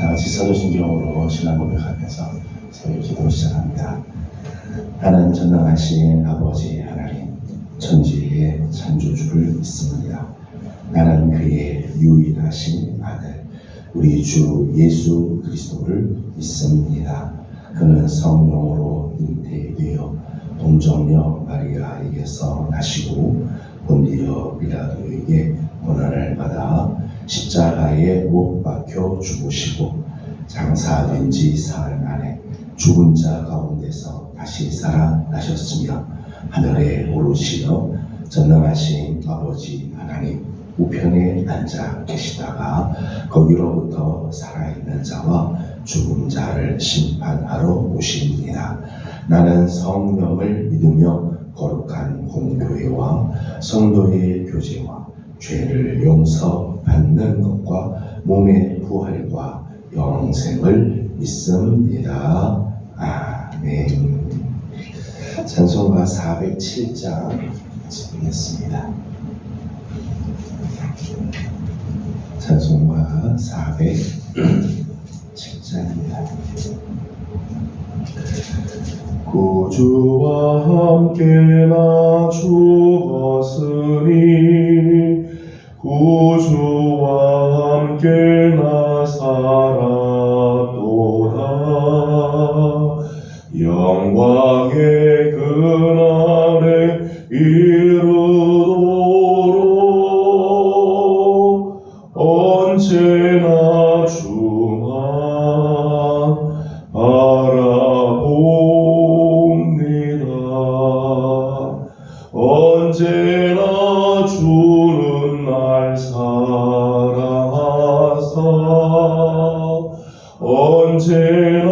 다 같이 사도신경으로 신앙 고백하면서 새해 기도 시작합니다. 나는 전능하신 아버지 하나님 천지의 창조주를 믿습니다. 나는 그의 유일하신 아들 우리 주 예수 그리스도를 믿습니다. 그는 성령으로 잉태되어 동정녀 마리아에게서 나시고 본디오 빌라도에게 고난을 받아 십자가에 못 박혀 죽으시고 장사된 지 사흘 만에 죽은 자 가운데서 다시 살아나셨으며 하늘에 오르시어 전능하신 아버지 하나님 우편에 앉아 계시다가 거기로부터 살아있는 자와 죽은 자를 심판하러 오십니다. 나는 성령을 믿으며 거룩한 공교회와 성도의 교제와 죄를 용서받는 것과 몸의 부활과 영생을 믿습니다. 아멘. 찬송가 407장 드리겠습니다. 찬송가 407장입니다. 구주와 함께 나 죽었으니 구주와 함께 나 살았도다. 영광의 그날에 이르도록 언제나 주만 바라봅니다. 언제나 주는 날 사랑하사 언제나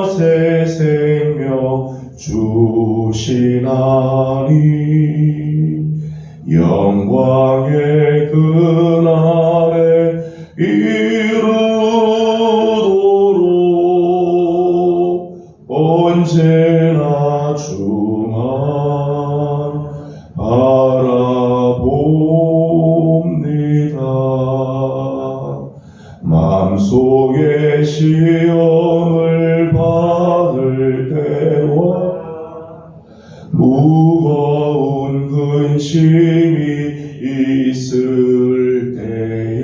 새 생명 주시나니 영광의 그날에 이르도록 언제나 주만 바라봅니다. 마음속에 시험을 받을 때와 무거운 근심이 있을 때에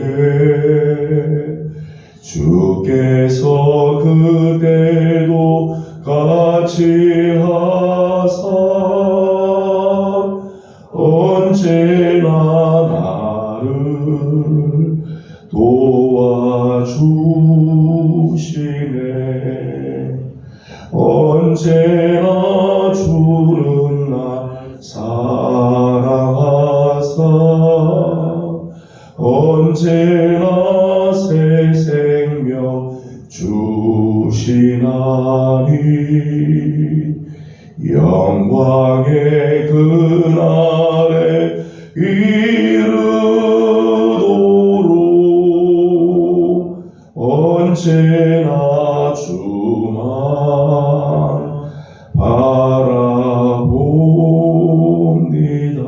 주께서 그때도 같이 하사 언제나 나를 도와주시네. 언제나 주는 날 사랑하사 언제나 새 생명 주시나니 영광의 그날에 이르도록 언제나 주만 바라봅니다.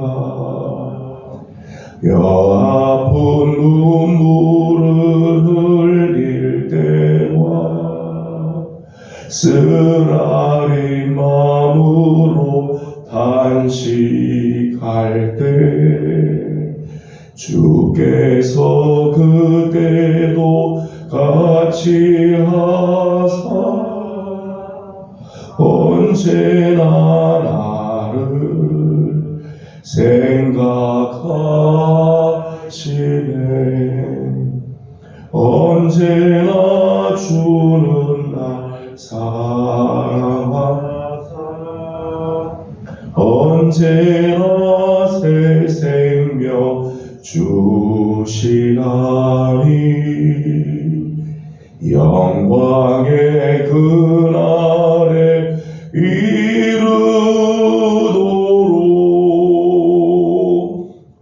뼈아픈 눈물을 흘릴 때와 쓰라린 마음으로 탄식할 때 주께서 그때도 같이 하사 언제나 나를 생각하시네. 언제나 주는 날 사랑하사 언제나 새 생명 주시나니 영광의 그날에 이르도록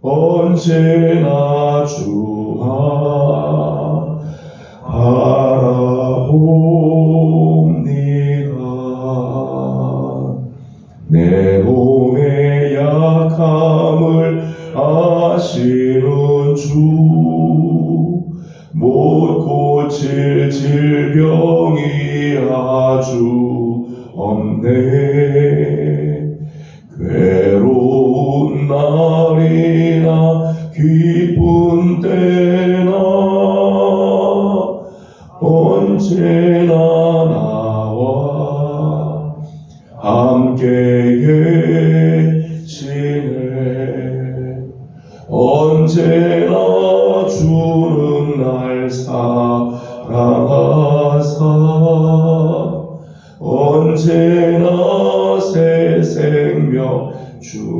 언제나 주만 바라봅니다. 내 몸의 약함을 아시는 주 못 고칠 질병이 아주 없네. 괴로운 날이나 기쁜 때나 언제나 나와 함께 계시네. 언제나 주는 날 사랑하사 언제나 새 생명 주시나니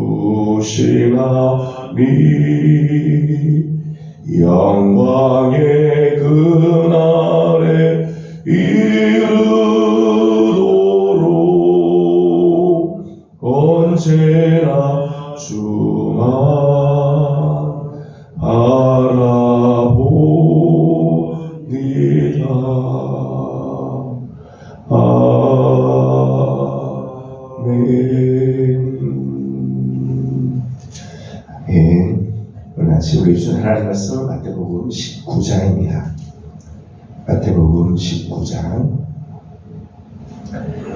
영광의 그날에 이르도록 언제나 주만 바라봅니다. 아멘. 오늘 아침 우리 주신 하나님 말씀 마태복음 19장입니다. 마태복음 19장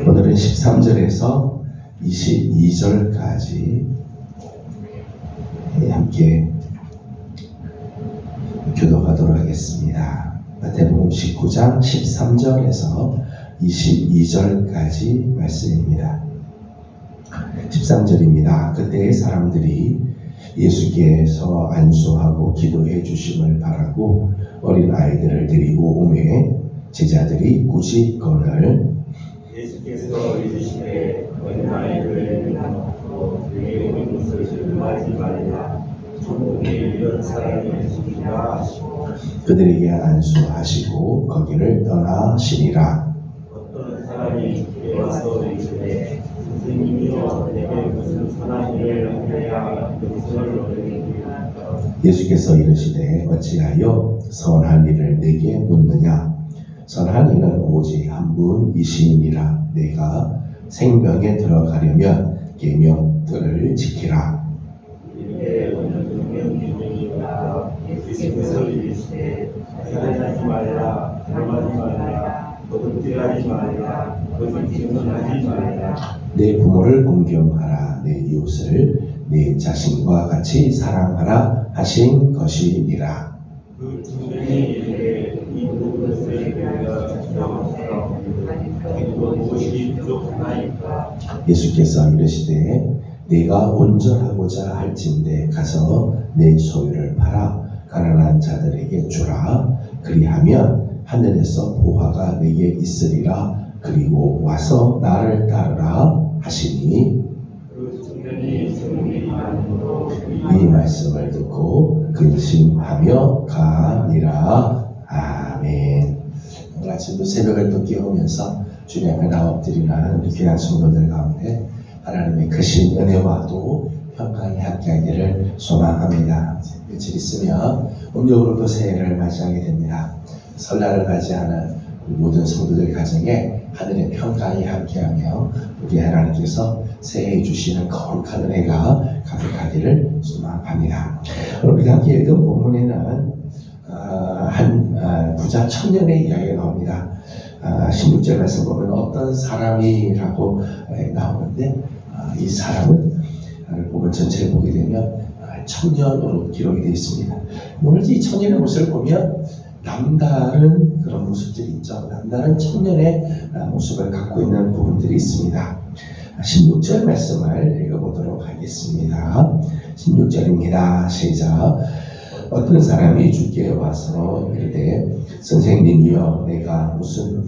오늘은 13절에서 22절까지 함께 교독하도록 하겠습니다. 마태복음 19장 13절에서 22절까지 말씀입니다. 13절입니다. 그때의 사람들이 예수께서 안수하고 기도해 주심을 바라고 어린 아이들을 데리고 오매 제자들이 꾸짖거늘 예수께서 이르시되 어린 아이들을 내놓고 내게 오는 것을 금하지 말라. 천국에 이런 사람이 있으리라 하시고 그들에게 안수하시고 거기를 떠나시니라. 어떤 사람이 주께 와서 이르되 선생님이여 내게 무슨 선한 일을 하여야 용서를 얻으리이까. 예수께서 이르시되 어찌하여 선한 일을 내게 묻느냐. 선한 이는 오직 한 분이시니라. 내가 생명에 들어가려면 계명들을 지키라. 이에 어느 명령이니까 예수께서 이르시되 살인하지 말라, 가늠하지 말라, 도둑질하지 말라, 거짓 증언하지 말라. 내 부모를 공경하라. 내 이웃을 내 자신과 같이 사랑하라 하신 것이니라. 그 중년이 이르되 이 모든 것을 내가 지켜하옵소서. 그리고 무엇이 부족하나이까. 예수께서 이르시되 내가 온전하고자 할진대 가서 내 소유를 팔아 가난한 자들에게 주라. 그리하면 하늘에서 보화가 내게 있으리라. 그리고 와서 나를 따르라 하시니 그 중년이 성령이 아니므로 이 말씀을 듣고 근심하며 가니라. 아멘. 오늘 아침도 새벽을 또 깨우면서 주님 앞에 나와 엎드리는 우리 귀한 성도들 가운데 하나님의 크신 은혜와 또 평강이 함께하기를 소망합니다. 며칠 있으면 음력으로도 새해를 맞이하게 됩니다. 설날을 맞이하는 모든 성도들 가정에 하늘의 평강이 함께하며 우리 하나님께서 새해 주시는 거룩한 은혜가 가득하기를 소망합니다. 우리 함께 읽은 본문에는 한 부자 청년의 이야기가 나옵니다. 16절 말씀 보면 어떤 사람이라고 나오는데 이 사람은 보면 전체를 보게 되면 청년으로 기록이 되어 있습니다. 오늘 이 청년의 모습을 보면 남다른 그런 모습들이 있죠. 남다른 청년의 모습을 갖고 있는 부분들이 있습니다. 16절 말씀을 읽어보도록 하겠습니다. 16절입니다. 시작. 어떤 사람이 주께 와서 이르되 선생님이여 내가 무슨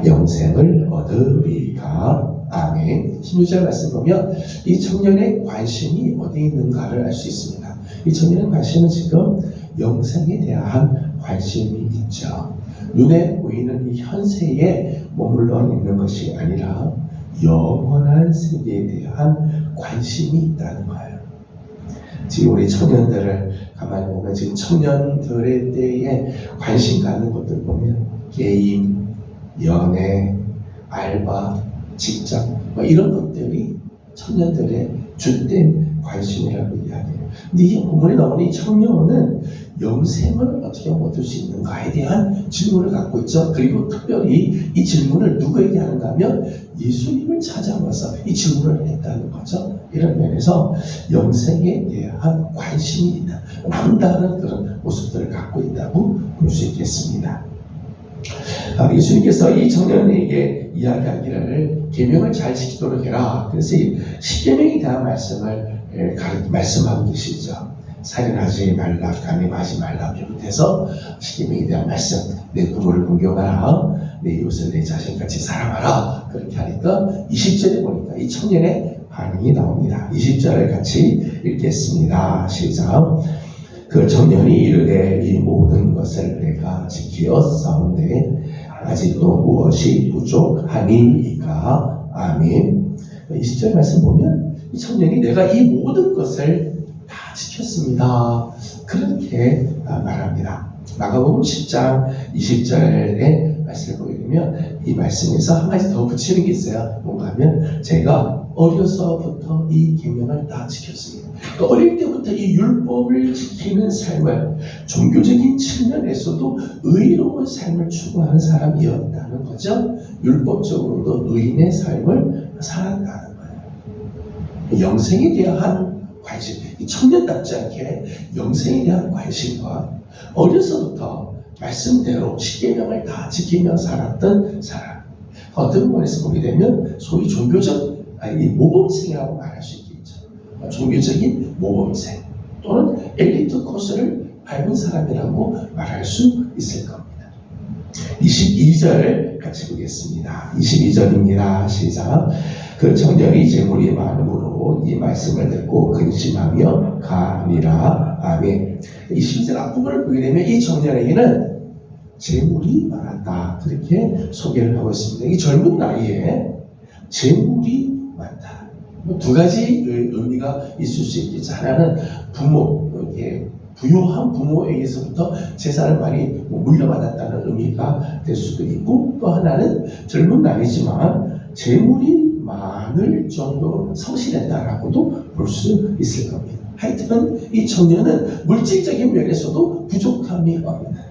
영생을 얻으리까. 아멘. 16절 말씀 보면 이 청년의 관심이 어디에 있는가를 알 수 있습니다. 이 청년의 관심은 지금 영생에 대한 관심이 있죠. 눈에 보이는 이 현세에 머물러 있는 것이 아니라 영원한 세계에 대한 관심이 있다는 거예요. 지금 우리 청년들을 가만히 보면 지금 청년들의 때에 관심 갖는 것들 보면 게임, 연애, 알바, 직장 이런 것들이 청년들의 주된 관심이라고 이야기해요. 근데 이 본문에 나오는 이 청년은 영생을 어떻게 얻을 수 있는가에 대한 질문을 갖고 있죠. 그리고 특별히 이 질문을 누구에게 하는가 하면 예수님을 찾아와서 이 질문을 했다는 거죠. 이런 면에서 영생에 대한 관심이 있다. 남다른 그런 모습들을 갖고 있다고 볼 수 있겠습니다. 예수님께서 이 청년에게 이야기하기를 계명을 잘 지키도록 해라. 그래서 이 십계명에 대한 말씀하고 계시죠. 살인하지 말라, 간음하지 말라 비롯해서 십계명에 대한 말씀, 내 부모를 공경하라, 내 이웃을 내 자신같이 사랑하라. 그렇게 하니까 20절에 보니까 이 청년의 반응이 나옵니다. 20절을 같이 읽겠습니다. 시작. 그 청년이 이르되 이 모든 것을 내가 지키었사온데 아직도 무엇이 부족하니이까. 아멘. 20절 말씀 보면 이 청년이 내가 이 모든 것을 다 지켰습니다. 그렇게 말합니다. 마가복음 10장 20절의 말씀을 보게 되면 이 말씀에서 한 가지 더 붙이는 게 있어요. 뭔가 하면 제가 어려서부터 이 계명을 다 지켰습니다. 그러니까 어릴 때부터 이 율법을 지키는 삶을 종교적인 측면에서도 의로운 삶을 추구하는 사람이었다는 거죠. 율법적으로도 의인의 삶을 살았다는 거예요. 영생에 대한 관심, 이 청년답지 않게 영생에 대한 관심과 어려서부터 말씀대로 십계명을 다 지키며 살았던 사람. 어떤 부분에서 보게 되면 소위 종교적 모범생이라고 말할 수 있겠죠. 종교적인 모범생 또는 엘리트 코스를 밟은 사람이라고 말할 수 있을 겁니다. 22절 같이 보겠습니다. 22절입니다. 시작. 그 청년이 재물이 많음으로 이 말씀을 듣고 근심하며 가니라. 아멘. 22절 앞부분을 보게 되면 이 청년에게는 재물이 많았다. 그렇게 소개를 하고 있습니다. 이 젊은 나이에 재물이 많다. 두 가지 의미가 있을 수 있겠죠. 하나는 부유한 부모에게서부터 재산을 많이 물려받았다는 의미가 될 수도 있고, 또 하나는 젊은 나이지만 재물이 많을 정도로 성실했다라고도 볼 수 있을 겁니다. 하여튼 이 청년은 물질적인 면에서도 부족함이 없다.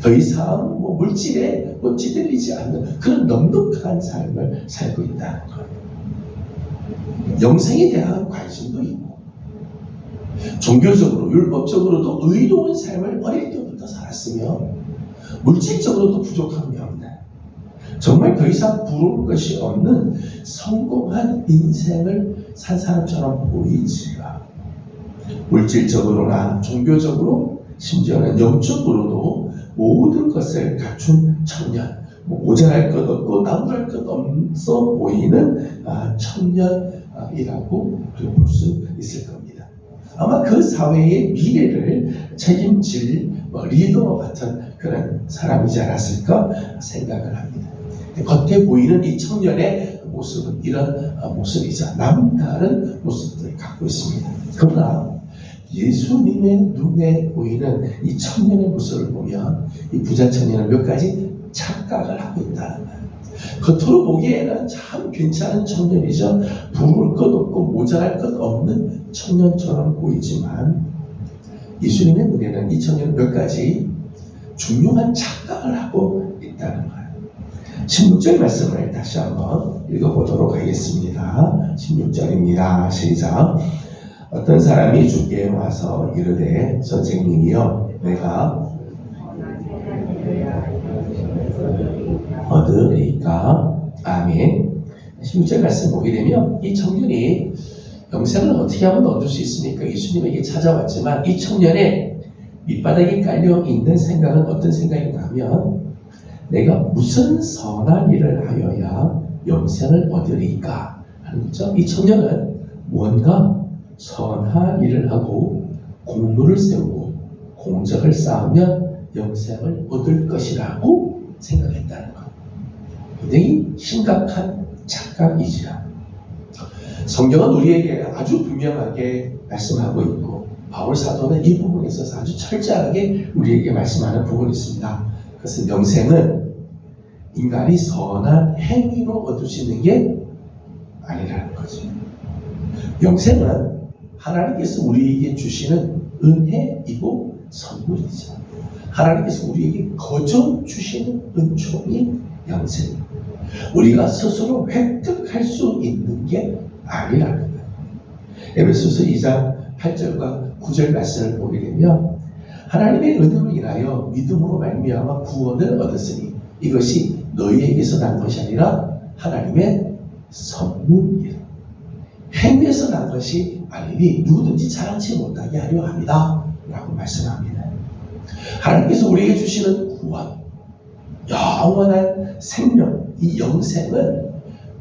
더 이상 물질에 찌들리지 않는 그런 넉넉한 삶을 살고 있다는 거예요. 영생에 대한 관심도 있고 종교적으로 율법적으로도 의로운 삶을 어릴 때부터 살았으며 물질적으로도 부족함이 없는, 정말 더 이상 부러울 것이 없는 성공한 인생을 산 사람처럼 보이지만 물질적으로나 종교적으로 심지어는 영적으로도 모든 것을 갖춘 청년, 모자랄 것 없고 나무랄 것 없어 보이는 청년이라고 볼 수 있을 겁니다. 아마 그 사회의 미래를 책임질 리더 같은 그런 사람이지 않았을까 생각을 합니다. 겉에 보이는 이 청년의 모습은 이런 모습이자 남다른 모습들을 갖고 있습니다. 그러나 예수님의 눈에 보이는 이 청년의 모습을 보면 이 부자 청년은 몇 가지 착각을 하고 있다는 거예요. 겉으로 보기에는 참 괜찮은 청년이죠. 부를 것 없고 모자랄 것 없는 청년처럼 보이지만 예수님의 눈에는 이 청년은 몇 가지 중요한 착각을 하고 있다는 거예요. 16절 말씀을 다시 한번 읽어보도록 하겠습니다. 16절입니다. 시작. 어떤 사람이 주께 와서 이르되 선생님이여 내가 얻으리까. 아멘. 16절 말씀 보게 되면 이 청년이 영생을 어떻게 하면 얻을 수 있습니까? 예수님에게 찾아왔지만 이 청년의 밑바닥에 깔려 있는 생각은 어떤 생각인가 하면 내가 무슨 선한 일을 하여야 영생을 얻으리까 하는 거죠. 이 청년은 무언가 선한 일을 하고 공로를 세우고 공적을 쌓으면 영생을 얻을 것이라고 생각했다는 것. 굉장히 심각한 착각이지요. 성경은 우리에게 아주 분명하게 말씀하고 있고 바울 사도는 이 부분에 있어서 아주 철저하게 우리에게 말씀하는 부분이 있습니다. 그것은 영생은 인간이 선한 행위로 얻을 수 있는 게 아니라는 거죠. 영생은 하나님께서 우리에게 주시는 은혜이고 선물이죠. 하나님께서 우리에게 거저 주시는 은총이 영생입니다. 우리가 스스로 획득할 수 있는 게 아니라는 거예요. 에베소서 2장 8절과 9절 말씀을 보게 되면 하나님의 은혜로 인하여 믿음으로 말미암아 구원을 얻었으니 이것이 너희에게서 난 것이 아니라 하나님의 선물이라. 행위에서 난 것이 아니니 누구든지 자랑치 못하게 하려 합니다 라고 말씀합니다. 하나님께서 우리에게 주시는 구원, 영원한 생명, 이 영생은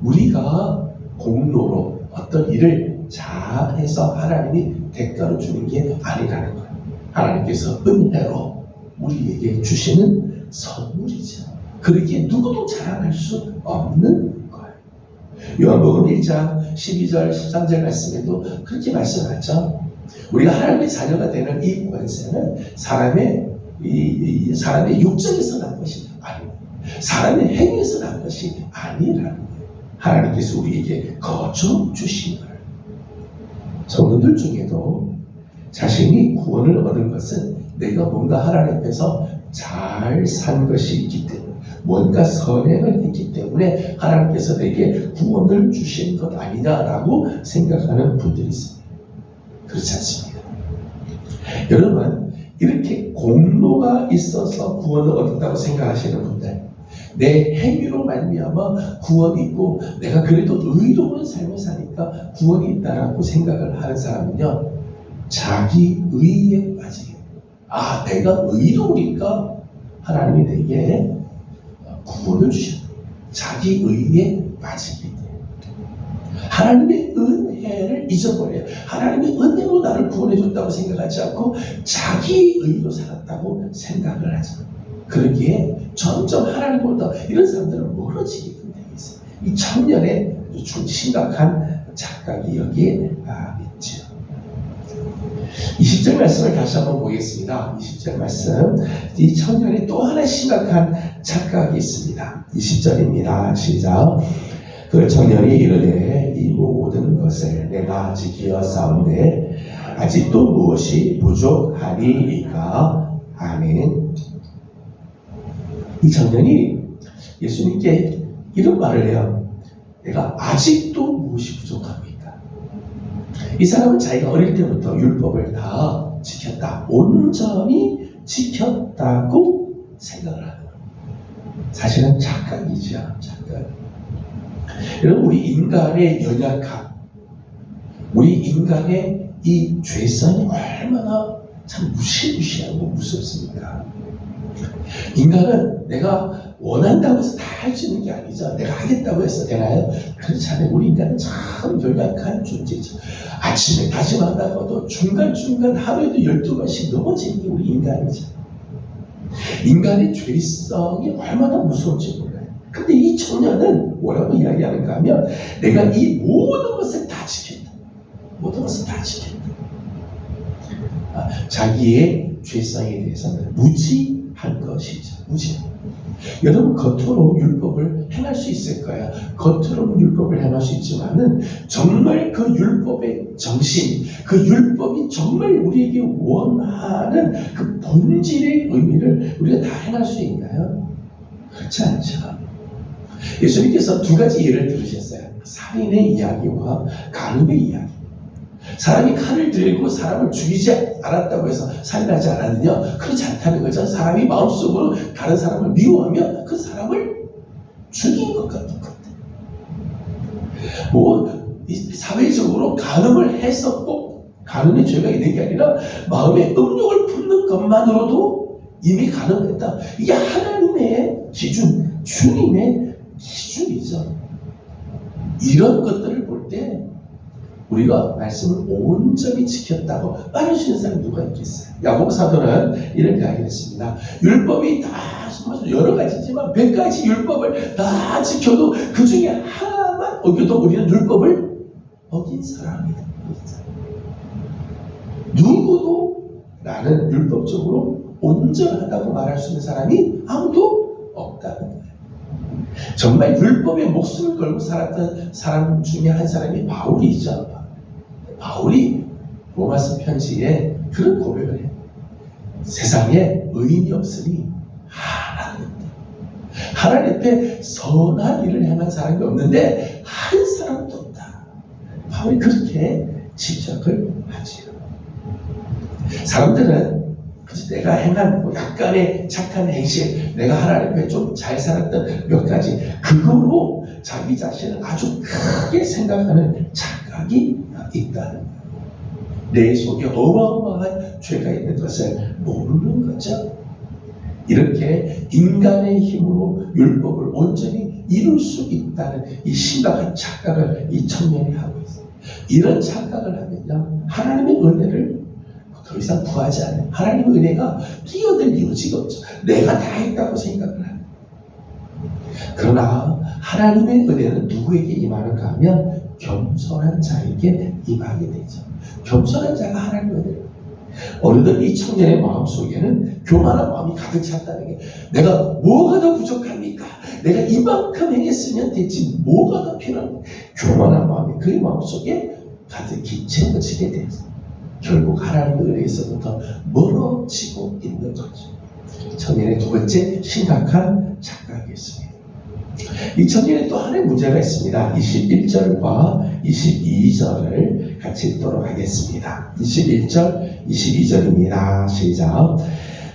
우리가 공로로 어떤 일을 잘해서 하나님이 대가로 주는 게 아니라는 거예요. 하나님께서 은혜로 우리에게 주시는 선물이죠. 그렇게 누구도 자랑할 수 없는 거예요. 요한복음 1장 12절 13절 말씀에도 그렇게 말씀하죠. 우리가 하나님의 자녀가 되는 이 권세는 사람의 육적에서 난 것이 아니고 사람의 행위에서 난 것이 아니라는 거예요. 하나님께서 우리에게 거저 주신 거예요. 성도들 중에도 자신이 구원을 얻은 것은 내가 뭔가 하나님 앞에서 잘 산 것이 있기 때문에 뭔가 선행을 했기 때문에 하나님께서 내게 구원을 주신 것 아니냐라고 생각하는 분들이 있습니다. 그렇지 않습니다. 여러분, 이렇게 공로가 있어서 구원을 얻었다고 생각하시는 분들, 내 행위로 말미암아 구원이 있고 내가 그래도 의로운 삶을 사니까 구원이 있다라고 생각을 하는 사람은요, 자기 의에 빠지게. 아, 내가 의로우니까 하나님이 내게 구원을 주셨다. 자기 의에 빠지게 돼요. 하나님의 은혜를 잊어버려요. 하나님의 은혜로 나를 구원해줬다고 생각하지 않고 자기 의로 살았다고 생각을 하죠. 그러기에 점점 하나님보다 이런 사람들은 멀어지게 되겠어요. 이 청년의 아주 심각한 착각이 여기에 있죠. 20절 말씀을 다시 한번 보겠습니다. 20절 말씀. 이 청년의 또 하나 심각한 착각이 있습니다. 20절입니다. 시작. 그 청년이 이르되 이 모든 것을 내가 지키어 싸운데 아직도 무엇이 부족하리이까. 아멘. 이 청년이 예수님께 이런 말을 해요. 내가 아직도 무엇이 부족합니까? 이 사람은 자기가 어릴 때부터 율법을 다 지켰다. 온전히 지켰다고 생각을 하는 거예요. 사실은 착각이죠. 착각. 여러분, 우리 인간의 연약함, 우리 인간의 이 죄성이 얼마나 참 무시무시하고 무섭습니까? 인간은 내가 원한다고 해서 다 할 수 있는 게 아니죠. 내가 하겠다고 해서 되나요? 그렇지 않아요. 우리 인간은 참 연약한 존재죠. 아침에 다짐한다고도 중간중간 하루에도 12번씩 넘어지는 게 우리 인간이죠. 인간의 죄성이 얼마나 무서운지 몰라요. 근데 이 청년은 뭐라고 이야기하는가 하면 내가 이 모든 것을 다 지켰다. 모든 것을 다 지켰다. 자기의 죄성에 대해서는 무지한 것이죠. 무지한. 여러분, 겉으로 율법을 행할 수 있을까요? 겉으로는 율법을 행할 수 있지만은 정말 그 율법의 정신, 그 율법이 정말 우리에게 원하는 그 본질의 의미를 우리가 다 행할 수 있나요? 그렇지 않죠. 예수님께서 두 가지 예를 들으셨어요. 살인의 이야기와 간음의 이야기. 사람이 칼을 들고 사람을 죽이지 않았다고 해서 살인하지 않았느냐? 그렇지 않다는 거죠. 사람이 마음속으로 다른 사람을 미워하면 그 사람을 죽인 것 같은 것 같아요. 사회적으로 간음을 해서 꼭 간음의 죄가 있는 게 아니라 마음에 음욕을 품는 것만으로도 이미 간음했다. 이게 하나님의 기준, 주님의 기준이죠. 이런 것들을 볼 때 우리가 말씀을 온전히 지켰다고 말할 수 있는 사람이 누가 있겠어요? 야고보 사도는 이런 이야기를 했습니다. 율법이 다 여러 가지지만 100가지 율법을 다 지켜도 그 중에 하나만 어겨도 우리는 율법을 어긴 사람이다. 누구도 나는 율법적으로 온전하다고 말할 수 있는 사람이 아무도 없다는 거예요. 정말 율법에 목숨을 걸고 살았던 사람 중에 한 사람이 바울이죠. 바울이 로마서 편지에 그런 고백을 해요. 세상에 의인이 없으니 하나도 없다. 하나님 앞에 선한 일을 행한 사람이 없는데 한 사람도 없다. 바울이 그렇게 지적을 하지요. 사람들은 그래서 내가 행한 약간의 착한 행실, 내가 하나님 앞에 좀 잘 살았던 몇 가지, 그거로 자기 자신을 아주 크게 생각하는 착각이 있다는 거예요. 내 속에 어마어마한 죄가 있는 것을 모르는 거죠. 이렇게 인간의 힘으로 율법을 온전히 이룰 수 있다는 이 심각한 착각을 이 청년이 하고 있어요. 이런 착각을 하면요, 하나님의 은혜를 더 이상 구하지 않아요. 하나님의 은혜가 뛰어들 여지가 없죠. 내가 다 했다고 생각을 해요. 그러나 하나님의 은혜는 누구에게 임하는가 하면 겸손한 자에게 임하게 되죠. 겸손한 자가 하나님의 은혜를. 어느덧 이 청년의 마음속에는 교만한 마음이 가득 찼다는 게, 내가 뭐가 더 부족합니까? 내가 이만큼 행했으면 됐지 뭐가 더 필요합니까? 교만한 마음이 그의 마음속에 가득히 채워지게 돼서 결국 하나님의 은혜에서부터 멀어지고 있는 거죠. 청년의 두 번째 심각한 착각이었습니다. 이 청년에 또 하나의 문제가 있습니다. 21절과 22절을 같이 읽도록 하겠습니다. 21절, 22절입니다. 시작.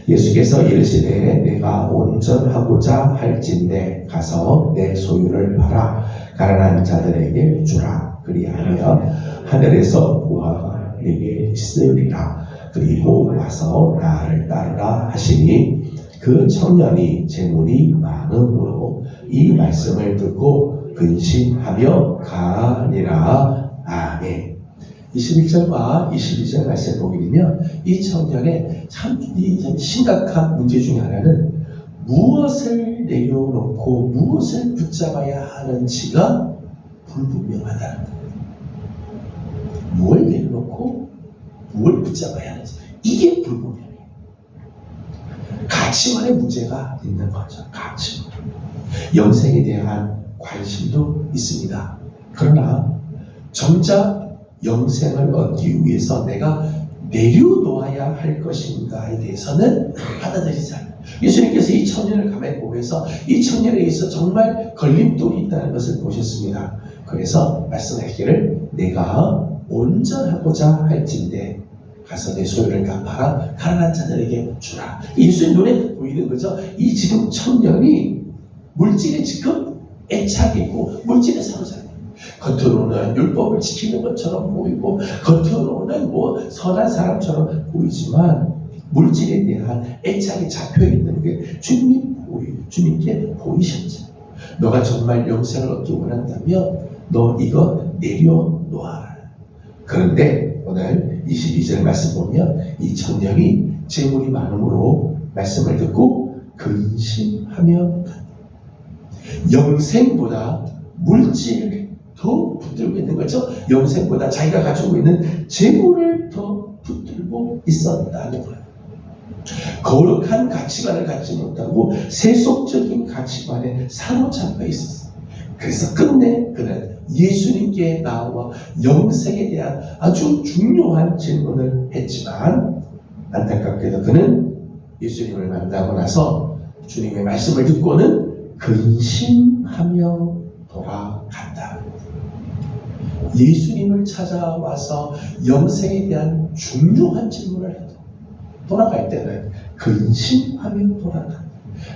예수께서 이르시되 내가 온전하고자 할진대 가서 내 소유를 팔아 가난한 자들에게 주라. 그리하면 하늘에서 보화가 내게 있으리라. 그리고 와서 나를 따르라 하시니 그 청년이 재물이 많음으로 이 말씀을 듣고 근심하며 가니라. 아멘. 21절과 22절 말씀 보게 되면 이 청년의 참 심각한 문제 중에 하나는 무엇을 내려놓고 무엇을 붙잡아야 하는지가 불분명하다는 거예요. 무엇을 내려놓고 무엇을 붙잡아야 하는지, 이게 불분명해요. 가치관의 문제가 있는 거죠. 가치관. 영생에 대한 관심도 있습니다. 그러나 정작 영생을 얻기 위해서 내가 내려놓아야 할 것인가에 대해서는 받아들이지 않아요. 예수님께서 이 청년을 가만히 보면서 이 청년에 의해서 정말 걸림돌이 있다는 것을 보셨습니다. 그래서 말씀하시기를 내가 온전하고자 할진대 가서 내 소유를 다 팔아 가난한 자들에게 주라. 예수님 눈에 보이는 거죠. 이 지금 청년이 물질에 지금 애착이 있고 물질에 사로잡혀요. 겉으로는 율법을 지키는 것처럼 보이고 겉으로는 뭐 선한 사람처럼 보이지만 물질에 대한 애착이 잡혀있는 게 주님께 보이셨죠. 너가 정말 영생을 얻기 원한다면 너 이거 내려놓아라. 그런데 오늘 22절 말씀 보면 이 청년이 재물이 많음으로 말씀을 듣고 근심하며 영생보다 물질을 더 붙들고 있는 거죠. 영생보다 자기가 가지고 있는 재물을 더 붙들고 있었다는 거예요. 거룩한 가치관을 갖지 못하고 세속적인 가치관에 사로잡혀 있었어요. 그래서 끝내 그는 예수님께 나와 영생에 대한 아주 중요한 질문을 했지만 안타깝게도 그는 예수님을 만나고 나서 주님의 말씀을 듣고는 근심하며 돌아간다. 예수님을 찾아와서 영생에 대한 중요한 질문을 해도 돌아갈 때는 근심하며 돌아간다.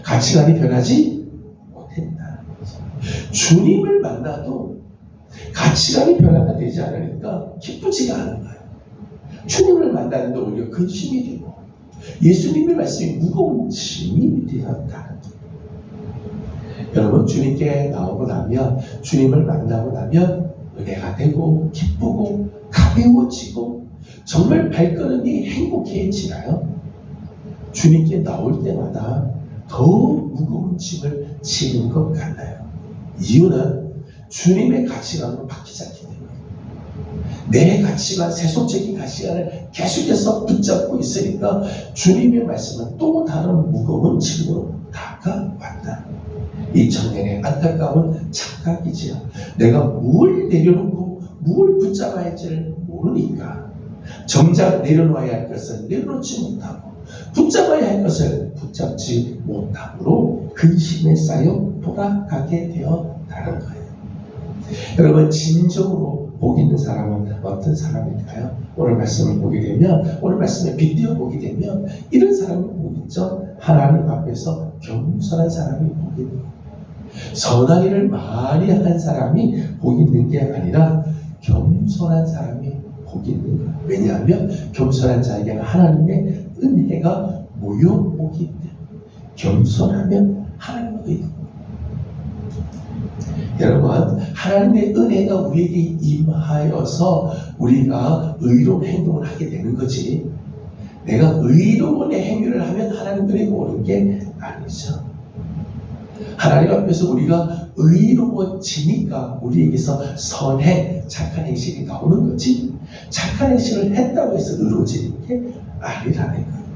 가치관이 변하지 못했다. 주님을 만나도 가치관이 변화가 되지 않으니까 기쁘지가 않은 거예요. 주님을 만나는데 오히려 근심이 되고 예수님의 말씀이 무거운 짐이 되었다는 거예요. 여러분, 주님께 나오고 나면, 주님을 만나고 나면 은혜가 되고 기쁘고 가벼워지고 정말 발걸음이 행복해지나요? 주님께 나올 때마다 더 무거운 짐을 지는 것 같나요? 이유는 주님의 가치관으로 바뀌지 않기 때문에 내 가치관, 세속적인 가치관을 계속해서 붙잡고 있으니까 주님의 말씀은 또 다른 무거운 짐으로 다가왔다. 이 청년의 안타까운 착각이지요. 내가 뭘 내려놓고 뭘 붙잡아야 할지를 모르니까 정작 내려놓아야 할 것을 내려놓지 못하고 붙잡아야 할 것을 붙잡지 못함으로 근심에 쌓여 돌아가게 되었다는 거예요. 여러분, 진정으로 복 있는 사람은 어떤 사람일까요? 오늘 말씀을 보게 되면, 오늘 말씀에 빗대어 보게 되면 이런 사람이 복 있죠. 하나님 앞에서 겸손한 사람이 복 있는 거예요. 선한 일을 많이 한 사람이 복 있는 게 아니라 겸손한 사람이 복 있는 거예요. 왜냐하면 겸손한 자에게는 하나님의 은혜가 모여오기 때문에. 겸손하면 하나님의 은혜가. 여러분, 하나님의 은혜가 우리에게 임하여서 우리가 의로운 행동을 하게 되는 거지, 내가 의로운 행위를 하면 하나님 은혜가 오는 게 아니죠. 하나님 앞에서 우리가 의로워지니까 우리에게서 선행, 착한 행실이 나오는 거지, 착한 행실을 했다고 해서 의로워지는 게 아니라는 거예요.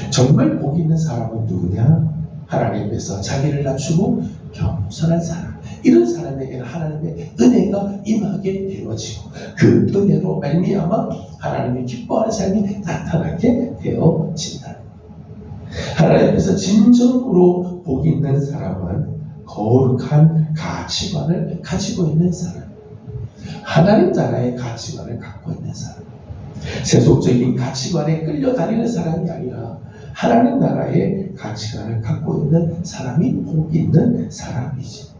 정말 복 있는 사람은 누구냐? 하나님 앞에서 자기를 낮추고 겸손한 사람. 이런 사람에게는 하나님의 은혜가 임하게 되어지고 그 은혜로 말미암아 하나님이 기뻐하는 삶이 나타나게 되어진다. 하나님 앞에서 진정으로 복 있는 사람은 거룩한 가치관을 가지고 있는 사람, 하나님 나라의 가치관을 갖고 있는 사람, 세속적인 가치관에 끌려다니는 사람이 아니라 하나님 나라의 가치관을 갖고 있는 사람이 복 있는 사람이지.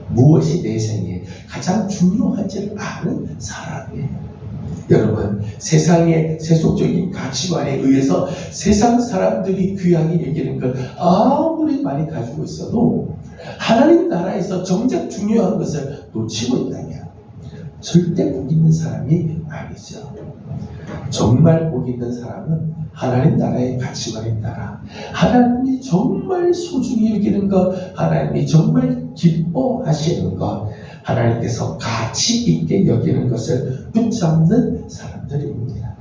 무엇이 내 생에 가장 중요한지를 아는 사람이에요. 여러분, 세상의 세속적인 가치관에 의해서 세상 사람들이 귀하게 여기는 걸 아무리 많이 가지고 있어도 하나님 나라에서 정작 중요한 것을 놓치고 있다면 절대 복 있는 사람이 아니죠. 정말 복 있는 사람은 하나님 나라의 가치관에 따라 하나님이 정말 소중히 여기는 것, 하나님이 정말 기뻐하시는 것, 하나님께서 가치 있게 여기는 것을 붙잡는 사람들입니다.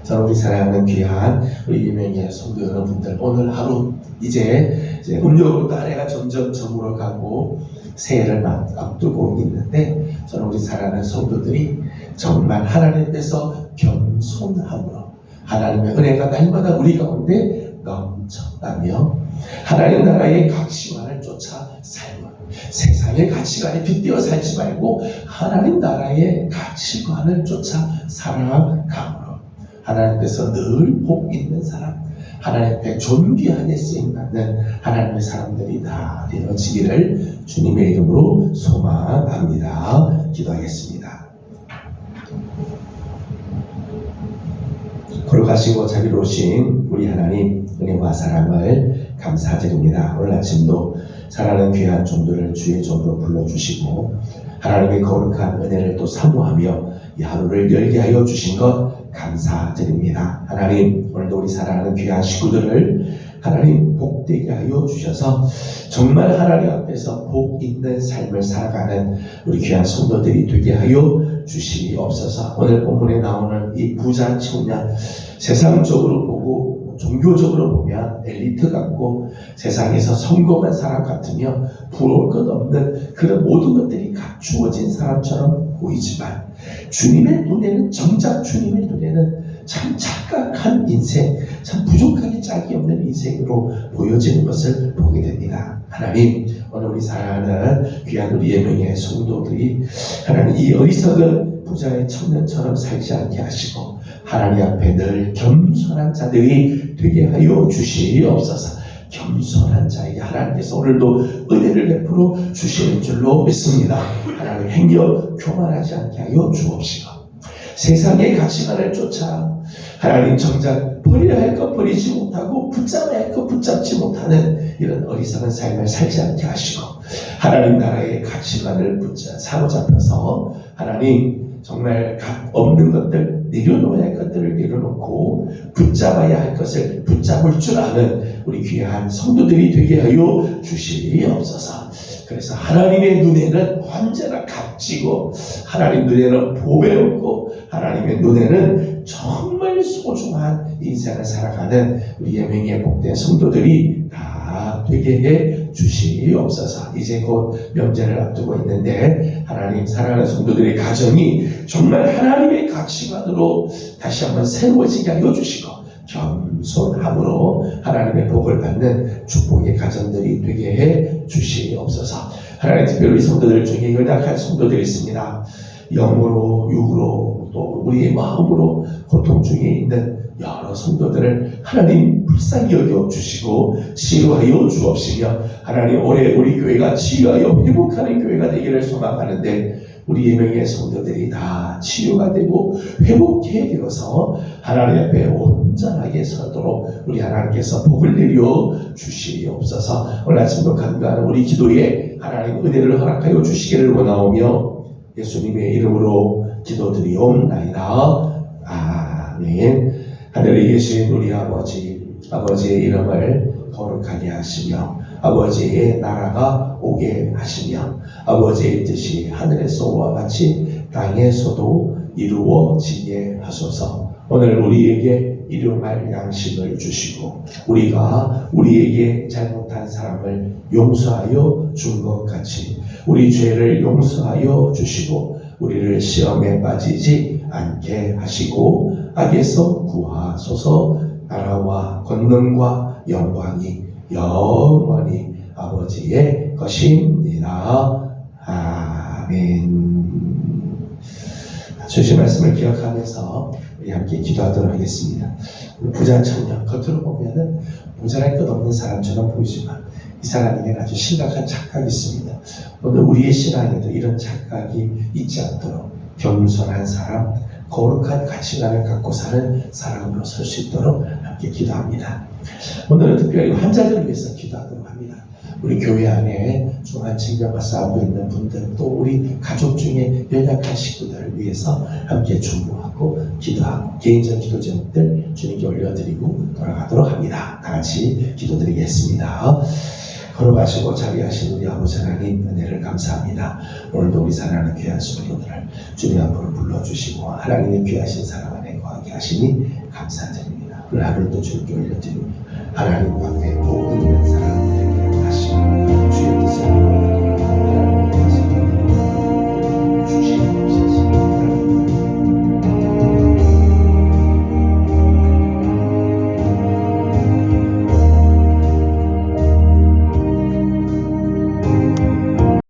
저는 우리 사랑하는 귀한 우리 유명의 성도 여러분들, 오늘 하루 이제 음력으로부터 한 해가 점점 저물어가고 새해를 앞두고 있는데, 저는 우리 사랑하는 성도들이 정말 하나님 앞에서 겸손함으로 하나님의 은혜가 날마다 우리 가운데 넘쳐나며 하나님 나라의 가치관을 쫓아 살고 세상의 가치관에 빗대어 살지 말고 하나님 나라의 가치관을 쫓아 살아감으로 하나님께서 늘 복 있는 사람, 하나님 앞에 존귀하게 쓰임받는 하나님의 사람들이 다 되어지기를 주님의 이름으로 소망합니다. 기도하겠습니다. 거룩하시고 자비로우신 우리 하나님, 은혜와 사랑을 감사드립니다. 오늘 아침도 사랑하는 귀한 종들을 주의 종으로 불러주시고 하나님의 거룩한 은혜를 또 사모하며 이 하루를 열게 하여 주신 것 감사드립니다. 하나님, 오늘도 우리 사랑하는 귀한 식구들을 하나님 복되게 하여 주셔서 정말 하나님 앞에서 복 있는 삶을 살아가는 우리 귀한 성도들이 되게 하여 주시옵소서. 오늘 본문에 나오는 이 부자 청년, 세상적으로 보고 종교적으로 보면 엘리트 같고 세상에서 성공한 사람 같으며 부러울 것 없는 그런 모든 것들이 갖추어진 사람처럼 보이지만 주님의 눈에는, 정작 주님의 눈에는 참 착각한 인생, 참 부족하게 짝이 없는 인생으로 보여지는 것을 보게 됩니다. 하나님, 오늘 우리 사랑하는 귀한 우리 예명의 성도들이 하나님 이 어리석은 부자의 청년처럼 살지 않게 하시고 하나님 앞에 늘 겸손한 자들이 되게 하여 주시옵소서. 겸손한 자에게 하나님께서 오늘도 은혜를 베풀어 주시는 줄로 믿습니다. 하나님, 행여 교만하지 않게 하여 주옵시고 세상의 가치관을 쫓아 하나님 정작 버려야 할 것 버리지 못하고 붙잡아야 할 것 붙잡지 못하는 이런 어리석은 삶을 살지 않게 하시고 하나님 나라의 가치관을 사로잡혀서 하나님 정말 없는 것들, 내려놓아야 할 것들을 내려놓고 붙잡아야 할 것을 붙잡을 줄 아는 우리 귀한 성도들이 되게 하여 주시옵소서. 그래서 하나님의 눈에는 언제나 값지고 하나님 눈에는 보배롭고 하나님의 눈에는 정말 소중한 인생을 살아가는 우리 예명의 복된 성도들이 다 은혜가 되게 해 주시옵소서. 이제 곧 명절을 앞두고 있는데 하나님 사랑하는 성도들의 가정이 정말 하나님의 가치관으로 다시 한번 세워지게 하여 주시고 겸손함으로 하나님의 복을 받는 축복의 가정들이 되게 해 주시옵소서. 하나님 특별히 성도들 중에 연약한 성도들이 있습니다. 영으로 육으로 또 우리의 마음으로 고통 중에 있는 여러 성도들을 하나님 불쌍히 여겨 주시고 치유하여 주옵시며 하나님 올해 우리 교회가 치유하여 회복하는 교회가 되기를 소망하는데 우리 예명의 성도들이 다 치유가 되고 회복해 되어서 하나님 앞에 온전하게 서도록 우리 하나님께서 복을 내려 주시옵소서. 오늘 아침도 간구하는 우리 기도에 하나님 은혜를 허락하여 주시기를 원하오며 예수님의 이름으로 기도드리옵나이다. 아멘. 하늘에 계신 우리 아버지의 이름을 거룩하게 하시며 아버지의 나라가 오게 하시며 아버지의 뜻이 하늘에서와 같이 땅에서도 이루어지게 하소서. 오늘 우리에게 일용할 양식을 주시고 우리가 우리에게 잘못한 사람을 용서하여 준 것 같이 우리 죄를 용서하여 주시고 우리를 시험에 빠지지 않게 하시고 악에서 구하소서. 나라와 권능과 영광이 영원히 아버지의 것입니다. 아멘. 주신 말씀을 기억하면서 우리 함께 기도하도록 하겠습니다. 부자 청년 겉으로 보면은 모자랄 것 없는 사람처럼 보이지만 이 사람에게는 아주 심각한 착각이 있습니다. 오늘 우리의 신앙에도 이런 착각이 있지 않도록 겸손한 사람, 거룩한 가치관을 갖고 사는 사람으로 설 수 있도록 함께 기도합니다. 오늘은 특별히 환자들을 위해서 기도하도록 합니다. 우리 교회 안에 중환층병과 싸우고 있는 분들, 또 우리 가족 중에 연약한 식구들을 위해서 함께 중보하고 기도하고 개인적 기도 제목들 주님께 올려드리고 돌아가도록 합니다. 다 같이 기도드리겠습니다. 걸어가시고 자비하신 우리 아버지 하나님 은혜를 감사합니다. 오늘도 우리 사랑하는 귀한 성도들을 주님 앞으로 불러주시고 하나님의 귀하신 사랑 안에 거하게 하시니 감사드립니다. 오늘 하루도 주님께 올려드리며 하나님 앞에 복 있는 사랑